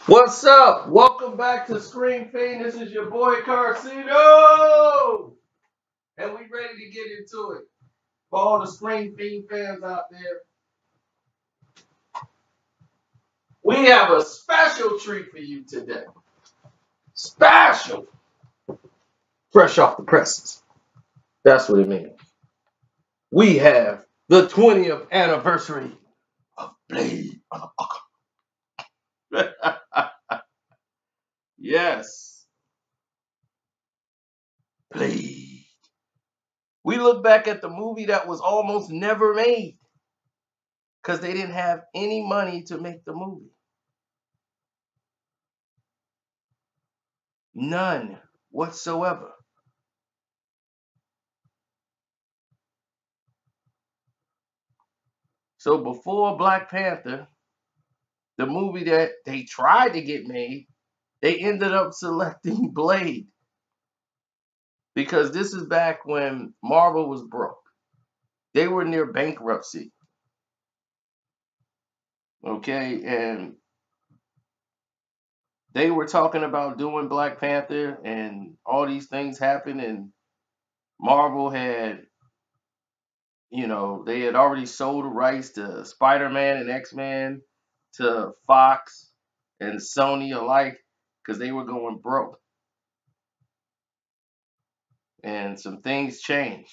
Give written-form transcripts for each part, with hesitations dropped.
What's up? Welcome back to Screen Fiend. This is your boy Carcino, and we ready to get into it. For all the Screen Fiend fans out there, we have a special treat for you today. Special, fresh off the presses. That's what it means. We have the 20th anniversary of Blade Motherfucker. Yes, Blade. We look back at the movie that was almost never made because they didn't have any money to make the movie. None whatsoever. So before Black Panther, the movie that they tried to get made, they ended up selecting Blade because this is back when Marvel was broke. They were near bankruptcy. Okay, and they were talking about doing Black Panther, and all these things happened, and Marvel had, they had already sold the rights to Spider-Man and X-Men to Fox and Sony alike because they were going broke. And some things changed.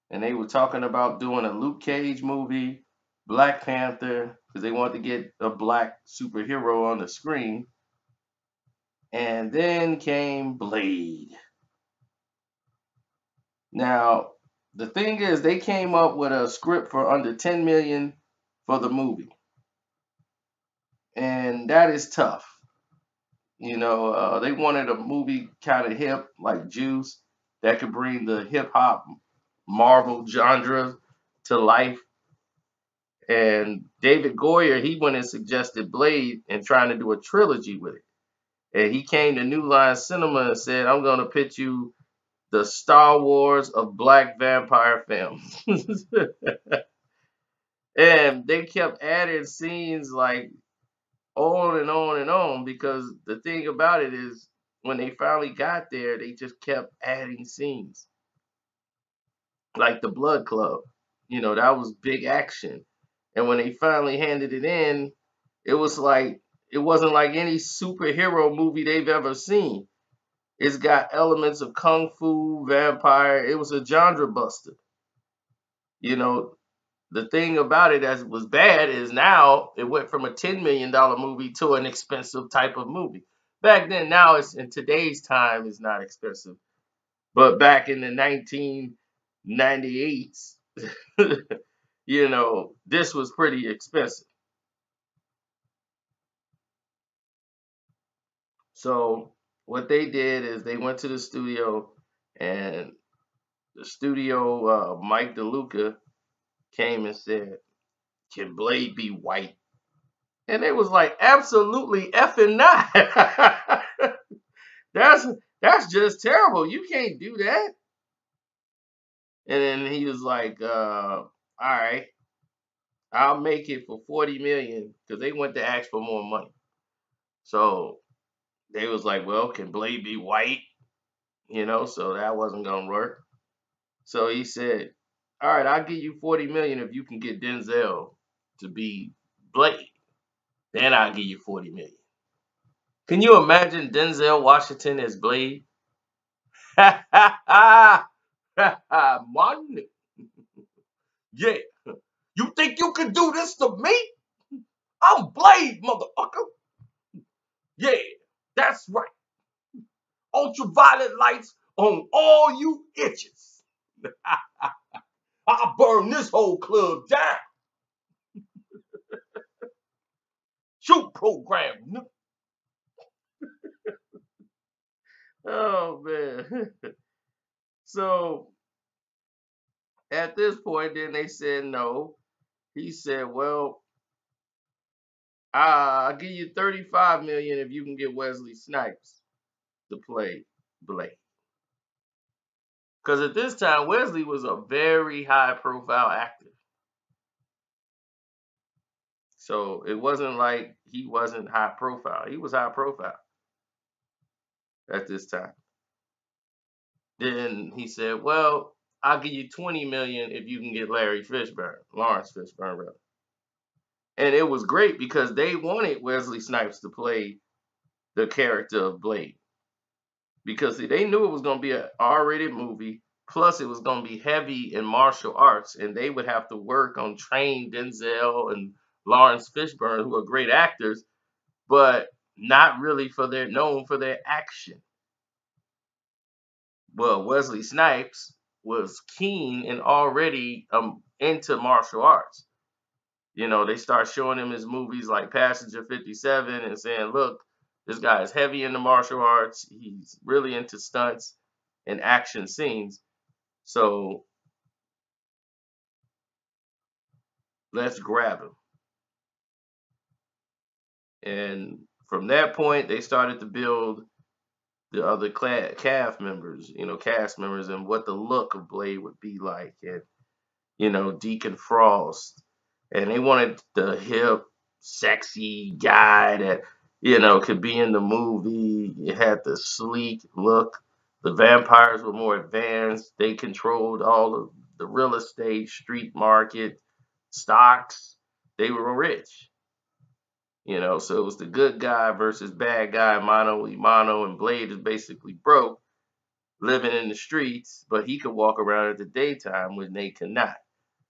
And they were talking about doing a Luke Cage movie, Black Panther, because they wanted to get a black superhero on the screen. And then came Blade. Now, the thing is, they came up with a script for under 10 million for the movie. And that is tough. They wanted a movie kind of hip, like Juice, that could bring the hip hop Marvel genre to life. And David Goyer, he went and suggested Blade and trying to do a trilogy with it. And he came to New Line Cinema and said, I'm going to pitch you the Star Wars of black vampire films. And they kept adding scenes like on and on and on because the thing about it is when they finally got there, they just kept adding scenes like the Blood Club. That was big action. And when they finally handed it in, it was like it wasn't like any superhero movie they've ever seen. It's got elements of kung fu, vampire. It was a genre buster. You know, the thing about it as it was bad is now it went from a $10 million movie to an expensive type of movie. Back then, now it's in today's time is not expensive. But back in the 1998s, this was pretty expensive. So what they did is they went to the studio, and the studio Mike DeLuca came and said, "Can Blade be white?" And they was like, "Absolutely effing not. that's that's just terrible. You can't do that." And then he was like, "All right, I'll make it for 40 million because they went to ask for more money." So they was like, "Well, can Blade be white?" So that wasn't gonna work. So he said, "All right, I'll give you 40 million if you can get Denzel to be Blade. Then I'll give you 40 million." Can you imagine Denzel Washington as Blade? Man, yeah. You think you can do this to me? I'm Blade, motherfucker. Yeah, that's right. Ultraviolet lights on all you itches. I'll burn this whole club down. Shoot program. Oh man. So at this point, then they said no. He said, "Well, I'll give you 35 million if you can get Wesley Snipes to play Blade." Because at this time, Wesley was a very high profile actor. So it wasn't like he wasn't high profile. He was high profile at this time. Then he said, "Well, I'll give you 20 million if you can get Larry Fishburne, Lawrence Fishburne, rather." And it was great because they wanted Wesley Snipes to play the character of Blade because they knew it was going to be an R-rated movie. Plus, it was going to be heavy in martial arts, and they would have to work on trained Denzel and Lawrence Fishburne, who are great actors, but not really for their known for their action. Well, Wesley Snipes was keen and already into martial arts. They start showing him his movies like Passenger 57 and saying, look, this guy is heavy into martial arts. He's really into stunts and action scenes. So let's grab him. And from that point, they started to build the other cast members, and what the look of Blade would be like. And Deacon Frost, and they wanted the hip, sexy guy that could be in the movie. It had the sleek look. The vampires were more advanced. They controlled all of the real estate, street market, stocks. They were rich. So it was the good guy versus bad guy, mano y mano, and Blade is basically broke, living in the streets, but he could walk around at the daytime when they could not.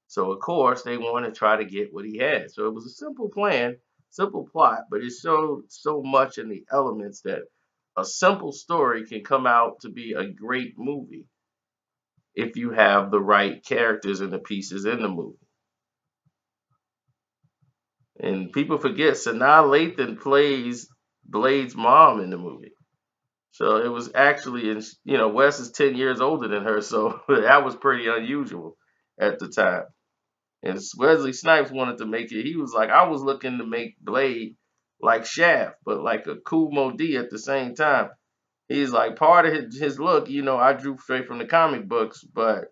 So of course they want to try to get what he had. So it was a simple plan, simple plot, but it showed so much in the elements that a simple story can come out to be a great movie if you have the right characters and the pieces in the movie. And people forget Sanaa Lathan plays Blade's mom in the movie. So it was actually, Wes is 10 years older than her, so that was pretty unusual at the time. And Wesley Snipes wanted to make it. He was like, I was looking to make Blade like Shaft, but like a cool Modi at the same time. He's like, part of his look, I drew straight from the comic books, but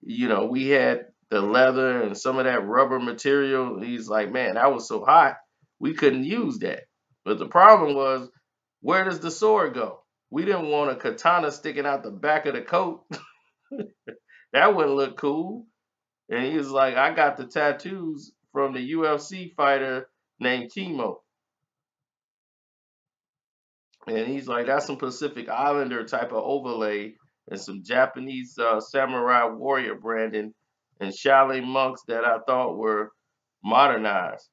we had the leather and some of that rubber material. He's like, man, that was so hot, we couldn't use that. But the problem was, where does the sword go? We didn't want a katana sticking out the back of the coat. That wouldn't look cool. And he was like, I got the tattoos from the UFC fighter named Chemo. And he's like, that's some Pacific Islander type of overlay and some Japanese samurai warrior branding and Shaolin monks that I thought were modernized.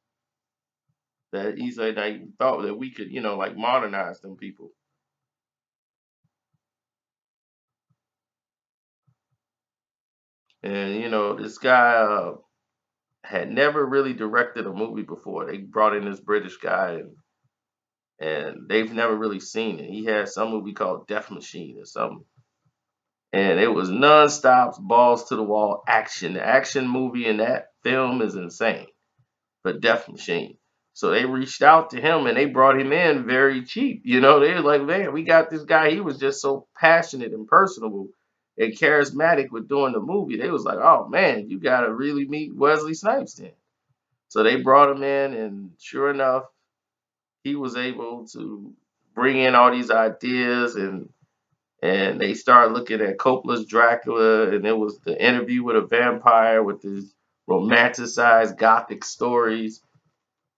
That he's like, I thought that we could, like modernize them people. And, this guy had never really directed a movie before. They brought in this British guy, and they've never really seen it. He had some movie called Death Machine or something, and it was nonstop, balls to the wall action. The action movie in that film is insane for Death Machine. So they reached out to him and they brought him in very cheap. They were like, man, we got this guy. He was just so passionate and personable and charismatic with doing the movie. They was like, oh man, you got to really meet Wesley Snipes then. So they brought him in, and sure enough, he was able to bring in all these ideas, and they started looking at Coppola's Dracula, and it was the Interview with a Vampire with these romanticized gothic stories,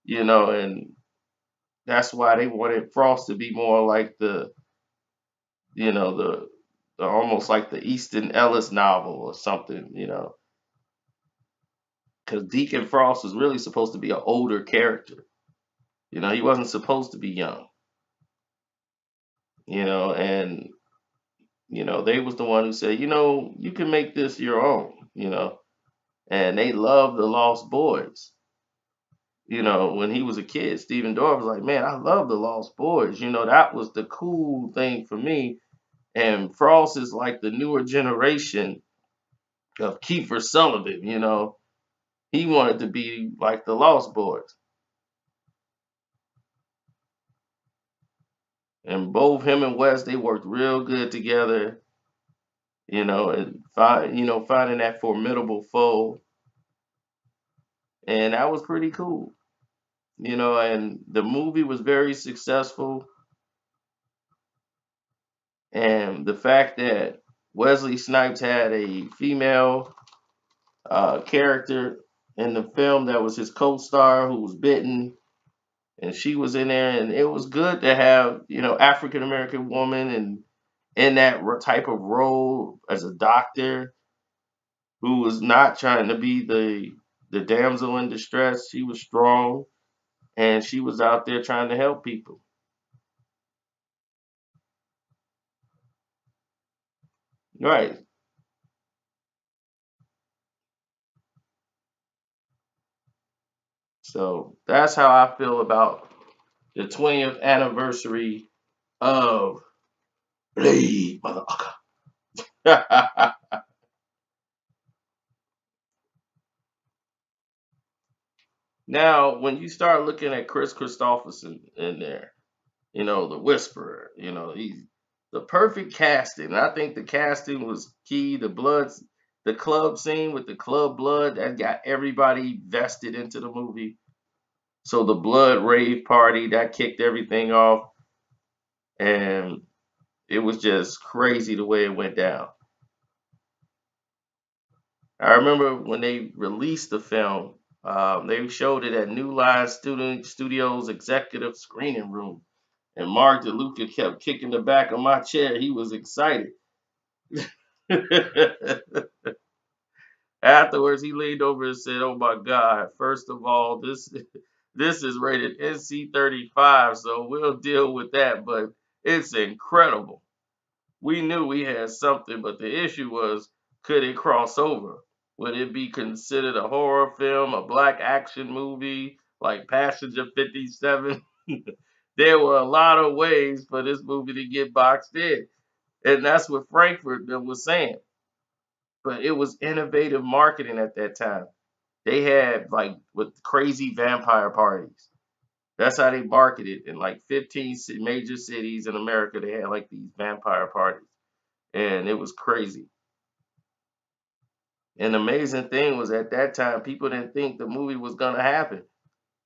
and that's why they wanted Frost to be more like the almost like the Easton Ellis novel or something, because Deacon Frost was really supposed to be an older character. He wasn't supposed to be young, and they was the one who said, you can make this your own, and they loved the Lost Boys. When he was a kid, Stephen Dorff was like, man, I love the Lost Boys. That was the cool thing for me. And Frost is like the newer generation of Kiefer Sullivan. He wanted to be like the Lost Boys. And both him and Wes, they worked real good together, and finding that formidable foe. And that was pretty cool. and the movie was very successful. And the fact that Wesley Snipes had a female character in the film that was his co-star who was bitten, and she was in there, and it was good to have African American woman and in that type of role as a doctor who was not trying to be the damsel in distress. She was strong, and she was out there trying to help people. Right. So that's how I feel about the 20th anniversary of Blade, motherfucker. Now, when you start looking at Chris Christopherson in there, the Whisperer, he's the perfect casting. I think the casting was key. The club scene with the club blood that got everybody vested into the movie. So the blood rave party that kicked everything off, and it was just crazy the way it went down. I remember when they released the film, they showed it at New Line Studios executive screening room, and Mark DeLuca kept kicking the back of my chair. He was excited. Afterwards, he leaned over and said, "Oh my God! First of all, this is rated NC-35, so we'll deal with that. But it's incredible. We knew we had something, but the issue was, could it cross over? Would it be considered a horror film, a black action movie like Passenger 57? There were a lot of ways for this movie to get boxed in, and that's what Frankfurt was saying. But it was innovative marketing at that time. They had like with crazy vampire parties. That's how they marketed in like 15 major cities in America. They had like these vampire parties, and it was crazy. And the amazing thing was at that time, people didn't think the movie was gonna happen.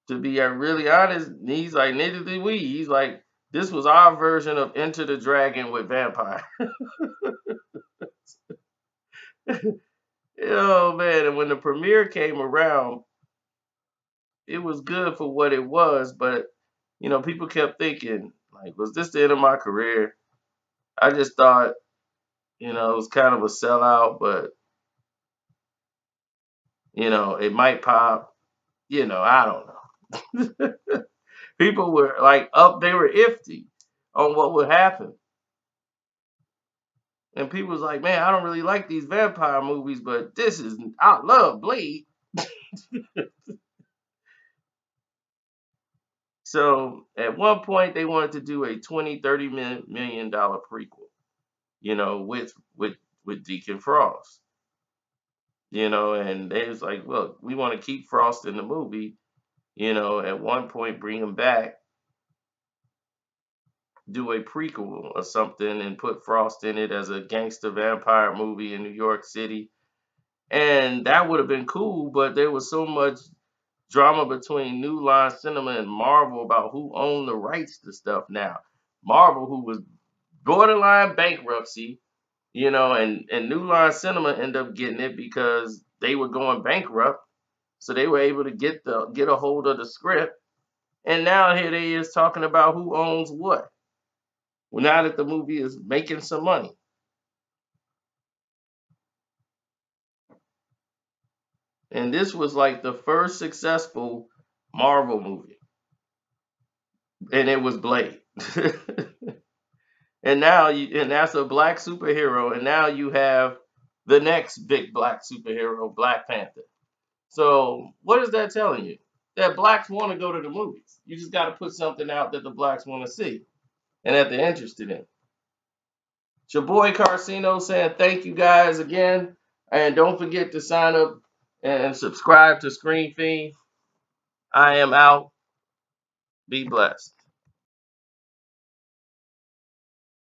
To be really honest, he's like, neither did we. He's like, this was our version of Enter the Dragon with vampire. Oh man! And when the premiere came around, it was good for what it was, but people kept thinking, like, was this the end of my career? I just thought, it was kind of a sellout, but it might pop. I don't know. People were like up, they were iffy on what would happen. And people was like, man, I don't really like these vampire movies, but I love Blade. So at one point they wanted to do a 20-30 million dollar prequel, with Deacon Frost, and they was like, look, we want to keep Frost in the movie, at one point bring him back, do a prequel or something and put Frost in it as a gangster vampire movie in New York City. And that would have been cool, but there was so much drama between New Line Cinema and Marvel about who owned the rights to stuff now. Marvel, who was borderline bankruptcy, and New Line Cinema ended up getting it because they were going bankrupt. So they were able to get a hold of the script. And now here they is talking about who owns what. Well, now that the movie is making some money. And this was like the first successful Marvel movie. And it was Blade. And that's a black superhero. And now you have the next big black superhero, Black Panther. So what is that telling you? That blacks want to go to the movies. You just got to put something out that the blacks want to see and that they're interested in. It's your boy Carcino saying thank you guys again. And don't forget to sign up and subscribe to Screen Fiend. I am out. Be blessed.